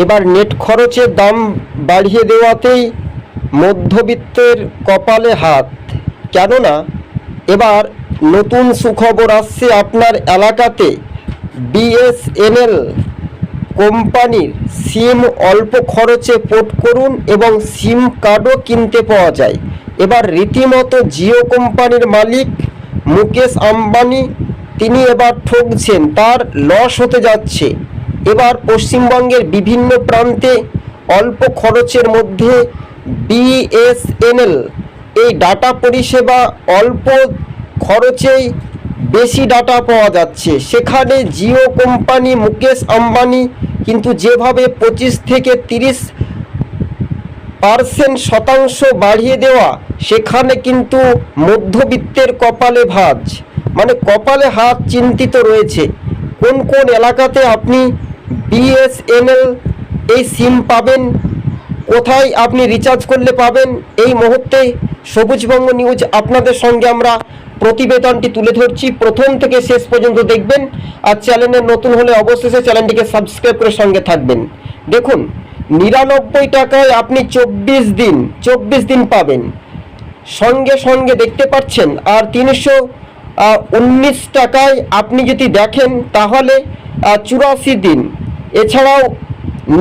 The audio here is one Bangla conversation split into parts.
এবার নেট খরচের দাম বাড়িয়ে দেওয়াতেই মধ্যবিত্তের কপালে হাত। কেননা এবার নতুন সুখবর আসছে, আপনার এলাকাতে বিএসএনএল কোম্পানির সিম অল্প খরচে পোর্ট করুন এবং সিম কার্ডও কিনতে পাওয়া যায়। এবার রীতিমতো জিও কোম্পানির মালিক মুকেশ আম্বানি তিনি এবার ঠকছেন, তার লস হতে যাচ্ছে। এবার পশ্চিমবঙ্গের বিভিন্ন প্রান্তে অল্প খরচের মধ্যে বিএসএনএল এই ডাটা পরিষেবা অল্প খরচেই বেশি ডাটা পাওয়া যাচ্ছে। সেখানে জিও কোম্পানি মুকেশ আম্বানি কিন্তু যেভাবে 25 থেকে 30% বাড়িয়ে দেওয়া, সেখানে কিন্তু মধ্যবিত্তের কপালে ভাঁজ, মানে কপালে হাত চিন্তিত রয়েছে। কোন কোন এলাকাতে আপনি বিএসএনএল এই সিম পাবেন, কোথায় আপনি রিচার্জ করলে পাবেন, এই মুহূর্তে সবুজবঙ্গ নিউজ আপনাদের সঙ্গে আমরা প্রতিবেদনটি তুলে ধরছি। প্রথম থেকে শেষ পর্যন্ত দেখবেন, আর চ্যানেলে নতুন হলে অবশ্যই চ্যানেলটিকে সাবস্ক্রাইব করে সঙ্গে থাকবেন। দেখুন, 99 টাকায় আপনি 24 দিন পাবেন, সঙ্গে সঙ্গে দেখতে পাচ্ছেন। আর 319 টাকায় আপনি যদি দেখেন তাহলে 84 দিন। এছাড়াও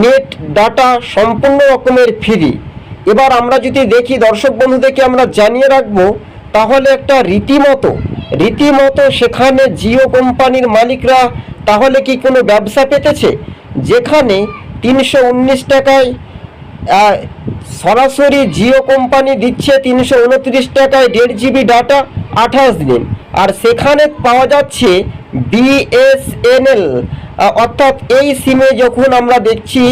নেট ডাটা সম্পূর্ণ রকমের ফ্রি। এবার আমরা যদি দেখি, দর্শক বন্ধুদেরকে আমরা জানিয়ে রাখবো, তাহলে একটা রীতিমতো সেখানে জিও কোম্পানির মালিকরা তাহলে কি কোনো ব্যবসা পেতেছে, যেখানে 319 টাকায় সরাসরি জিও কোম্পানি দিচ্ছে 329 টাকায় 1.5 GB ডাটা 28 দিন, আর সেখানে পাওয়া যাচ্ছে বিএসএনএল, অর্থাৎ এই সিমে যখন আমরা দেখছি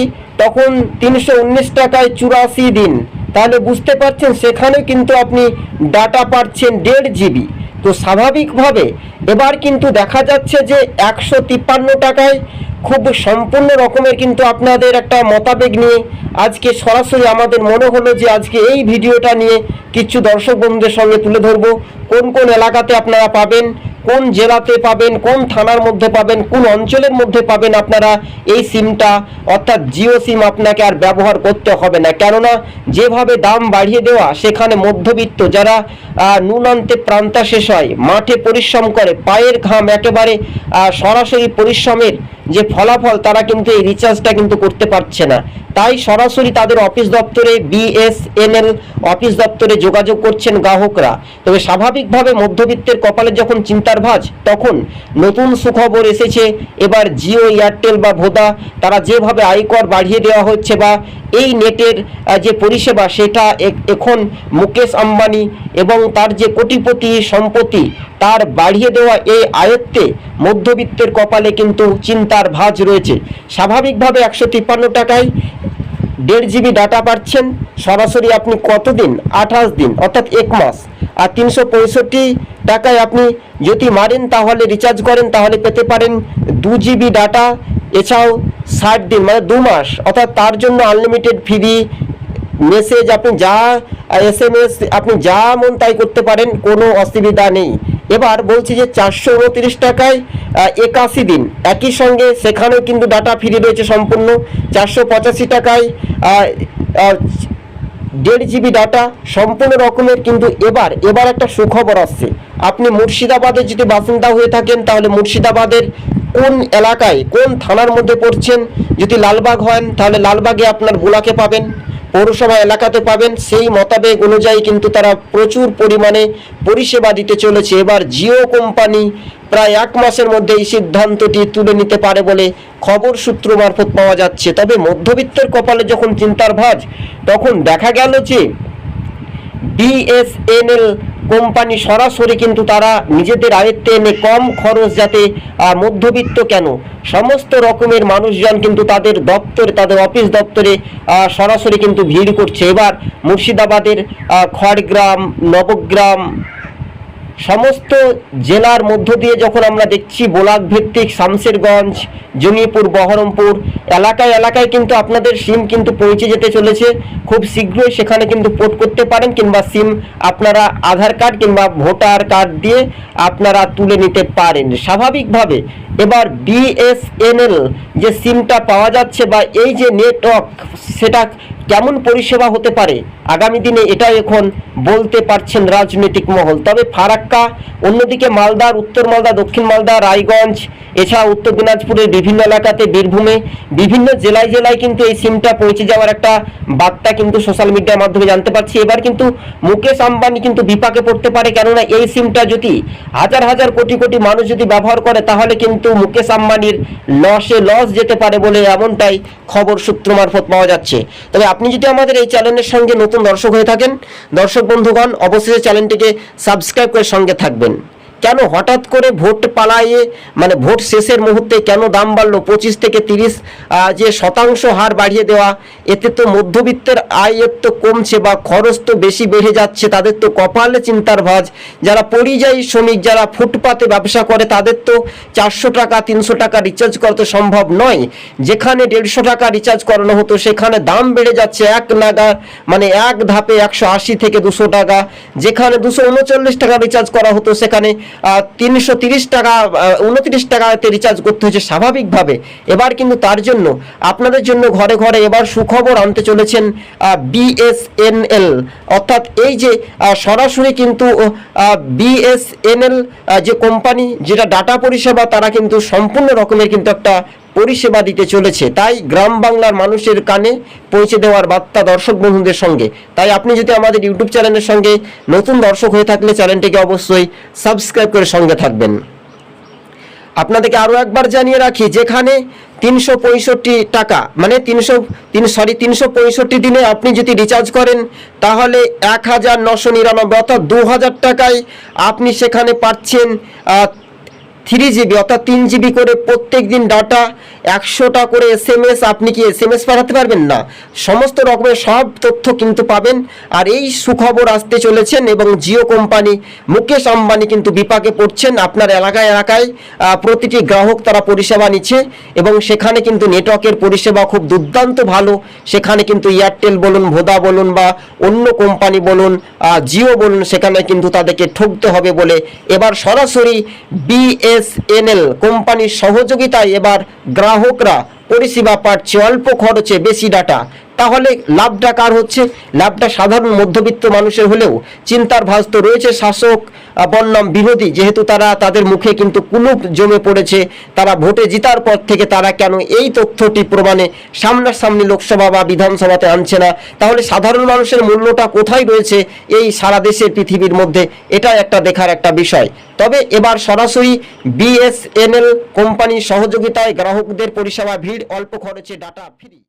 তখন 319 টাকায় 84 দিন। তাহলে বুঝতে পারছেন সেখানে কিন্তু আপনি ডাটা পাচ্ছেন 1.5 GB। তো স্বাভাবিকভাবে এবার কিন্তু দেখা যাচ্ছে যে 153 টাকায় খুব সম্পূর্ণ রকমের কিন্তু আপনাদের একটা মতাবেগ নিয়ে আজকে সরাসরি আমাদের মনে হলো যে আজকে এই ভিডিওটা নিয়ে কিছু দর্শক বন্ধুদের সঙ্গে তুলে ধরবো। কোন কোন এলাকাতে আপনারা পাবেন, কোন জেলাতে পাবেন, কোন থানার মধ্যে পাবেন, কোন অঞ্চলের মধ্যে পাবেন আপনারা এই সিমটা, অর্থাৎ জিও সিম আপনাকে আর ব্যবহার করতে হবে না। কেননা যেভাবে দাম বাড়িয়ে দেওয়া, সেখানে মধ্যবিত্ত যারা নুনান্তে প্রান্তা শেষ হয়, মাঠে পরিশ্রম করে, পায়ের ঘাম একেবারে সরাসরি পরিশ্রমের যে ফলাফল, তারা কিন্তু এই রিচার্জটা কিন্তু করতে পারছে না। তাই সরাসরি তাদের অফিস দপ্তরে, বিএসএনএল অফিস দপ্তরে যোগাযোগ করছেন গ্রাহকরা। তবে স্বাভাবিকভাবে মধ্যবিত্তের কপালে যখন চিন্তার ভাঁজ, তখন নতুন সুখবর এসেছে। এবার জিও, এয়ারটেল বা ভোদা, তারা যেভাবে আয়কর বাড়িয়ে দেওয়া হচ্ছে বা এই নেটের যে পরিষেবা, সেটা এখন মুকেশ আম্বানি এবং তার যে কোটিপতি সম্পত্তি, তার বাড়িয়ে দেওয়া এই আয়ত্তে মধ্যবিত্তের কপালে কিন্তু চিন্তার ভাঁজ রয়েছে। স্বাভাবিকভাবে 153 টাকায় 1.5 GB ডাটা পাচ্ছেন সরাসরি আপনি কতদিন, 28 দিন, অর্থাৎ 1 মাস। আর 365 টাকায় আপনি যদি মারেন, তাহলে রিচার্জ করেন, তাহলে পেতে পারেন 2 GB ডাটা। এছাড়াও 60 দিন মানে 2 মাস, অর্থাৎ তার জন্য আনলিমিটেড ফ্রি মেসেজ, আপনি যা SMS আপনি যা মন তাই করতে পারেন, কোনো অসুবিধা নেই। এবার বলছি যে 429 টাকায় 81 দিন, একই সঙ্গে সেখানেও কিন্তু ডাটা ফ্রি রয়েছে সম্পূর্ণ। 485 টাকায় 1.5 GB ডাটা সম্পূর্ণ রকমের। কিন্তু এবার একটা সুখবর আসছে। আপনি মুর্শিদাবাদের যদি বাসিন্দা হয়ে থাকেন, তাহলে মুর্শিদাবাদের কোন এলাকায়, কোন থানার মধ্যে পড়ছেন, যদি লালবাগ হন তাহলে লালবাগে আপনার ভোলাকে পাবেন, পৌরসভা এলাকাতে পাবেন। সেই মোতাবেক অনুযায়ী কিন্তু তারা প্রচুর পরিমাণে পরিষেবা দিতে চলেছে। এবার জিও কোম্পানি প্রায় 1 মাসের মধ্যে এই সিদ্ধান্তটি তুলে নিতে পারে বলে খবর সূত্র মারফত পাওয়া যাচ্ছে। তবে মধ্যবিত্তের কপালে যখন চিন্তার ভাঁজ, তখন দেখা গেল যে বিএসএনএল কোম্পানি সরাসরি কিন্তু তারা নিজেদের আয়ত্তে এনে কম খরচ, যাতে মধ্যবিত্ত কেন সমস্ত রকমের মানুষজন কিন্তু তাদের দপ্তরে, তাদের অফিস দপ্তরে সরাসরি কিন্তু ভিড় করছে। এবার মুর্শিদাবাদের খড়গ্রাম, নবগ্রাম সমস্ত জেলার মধ্য দিয়ে যখন আমরা দেখছি ব্লক ভিত্তিক শামশেরগঞ্জ, জঙ্গিপুর, বহরমপুর এলাকায় কিন্তু আপনাদের সিম কিন্তু পৌঁছে যেতে চলেছে। খুব শীঘ্রই সেখানে কিন্তু পোর্ট করতে পারেন, কিংবা সিম আপনারা আধার কার্ড কিংবা ভোটার কার্ড দিয়ে আপনারা তুলে নিতে পারেন। স্বাভাবিকভাবে এবার বিএসএনএল যে সিমটা পাওয়া যাচ্ছে বা এই যে নেটওয়ার্ক, সেটা কেমন পরিষেবা হতে পারে আগামী দিনে, এটা এখন বলতে পারছেন রাজনৈতিক মহল। তবে ফারাক্কা, অন্যদিকে মালদার, উত্তর মালদা, দক্ষিণ মালদা, রায়গঞ্জ, এছাড়া উত্তর দিনাজপুরের বিভিন্ন এলাকাতে, বীরভূমে, বিভিন্ন জেলায় জেলায় কিন্তু এই সিমটা পৌঁছে যাওয়ার একটা বার্তা কিন্তু সোশ্যাল মিডিয়ার মাধ্যমে জানতে পারছি। এবার কিন্তু মুকেশ আম্বানি কিন্তু বিপাকে পড়তে পারে, কেননা এই সিমটা যদি হাজার হাজার কোটি কোটি মানুষ যদি ব্যবহার করে, তাহলে কিন্তু মুকেশ আম্বানির লস যেতে পারে বলে এমনটাই খবর সূত্র মারফত পাওয়া যাচ্ছে। তবে আপনি যদি আমাদের এই চ্যানেলের সঙ্গে নতুন দর্শক হয়ে থাকেন, দর্শক বন্ধুগণ, অবশ্যই চ্যানেলটিকে সাবস্ক্রাইব করে সঙ্গে থাকবেন। কেন হঠাৎ করে ভোট পালাইয়ে, মানে ভোট শেষের মুহূর্তে কেন দাম বাড়লো 25 থেকে 30 যে শতাংশ হার বাড়িয়ে দেওয়া? এতে তো মধ্যবিত্তের আয়ের তো কমছে বা খরচ তো বেশি বেড়ে যাচ্ছে, তাদের তো কপালে চিন্তার ভাঁজ। যারা পরিযায়ী শ্রমিক, যারা ফুটপাতে ব্যবসা করে, তাদের তো 400 টাকা 300 টাকা রিচার্জ করা তো সম্ভব নয়। যেখানে 150 টাকা রিচার্জ করানো হতো, সেখানে দাম বেড়ে যাচ্ছে এক নাগা, মানে এক ধাপে 180 থেকে 200 টাকা। যেখানে 239 টাকা রিচার্জ করা হতো, সেখানে 330 টাকা 29 টাকাতে রিচার্জ করতে হচ্ছে স্বাভাবিকভাবে। এবার কিন্তু তার জন্য আপনাদের জন্য ঘরে ঘরে এবার সুখবর আনতে চলেছেন বিএসএনএল, অর্থাৎ এই যে সরাসরি কিন্তু বিএসএনএল যে কোম্পানি, যেটা ডাটা পরিষেবা, তারা কিন্তু সম্পূর্ণ রকমের কিন্তু একটা পরিষেবা দিতে চলেছে। তাই গ্রাম বাংলার মানুষের কানে পৌঁছে দেওয়ার বার্তা দর্শক বন্ধুদের সঙ্গে। তাই আপনি যদি আমাদের ইউটিউব চ্যানেলের সঙ্গে নতুন দর্শক হয়ে থাকলে চ্যানেলটিকে অবশ্যই সাবস্ক্রাইব করে সঙ্গে থাকবেন। আপনাদেরকে আরও একবার জানিয়ে রাখি, যেখানে 365 টাকা, মানে 365 দিনে আপনি যদি রিচার্জ করেন, তাহলে 1999 অর্থাৎ 2000 টাকায় আপনি সেখানে পাচ্ছেন 3 GB অর্থাৎ 3 GB করে প্রত্যেক দিন ডাটা, 100টা করে SMS। আপনি কি SMS পাঠাতে পারবেন না? সমস্ত রকমের সব তথ্য কিন্তু পাবেন। আর এই সুখবর আসতে চলেছেন, এবং জিও কোম্পানি, মুকেশ আম্বানি কিন্তু বিপাকে পড়ছেন। আপনার এলাকায় এলাকায় প্রতিটি গ্রাহক তারা পরিষেবা নিচ্ছে, এবং সেখানে কিন্তু নেটওয়ার্কের পরিষেবা খুব দুর্দান্ত ভালো। সেখানে কিন্তু এয়ারটেল বলুন, ভোদা বলুন, বা অন্য কোম্পানি বলুন, জিও বলুন, সেখানে কিন্তু তাদেরকে ঠকতে হবে বলে এবার সরাসরি বিএসএনএল কোম্পানির সহযোগিতায় এবার গ্রাহকরা পরিষেবা পাচ্ছে অল্প খরচে বেশি ডাটা। তাহলে লাভটা কার হচ্ছে? লাভটা সাধারণ মধ্যবিত্ত মানুষের হলেও চিন্তার ভাঁজ তো রয়েছে শাসক বনাম বিরোধী, যেহেতু তারা, তাদের মুখে কিন্তু কুলুপ জমে পড়েছে। তারা ভোটে জিতার পর থেকে তারা কেন এই তথ্যটি প্রমাণে সামনাসামনি লোকসভা বা বিধানসভাতে আনছে না? তাহলে সাধারণ মানুষের মূল্যটা কোথায় রয়েছে এই সারা দেশের পৃথিবীর মধ্যে? এটা একটা দেখার একটা বিষয়। তবে এবার সরাসরি বিএসএনএল কোম্পানির সহযোগিতায় গ্রাহকদের পরিষেবা, ভিড়, অল্প খরচে ডাটা ফ্রি।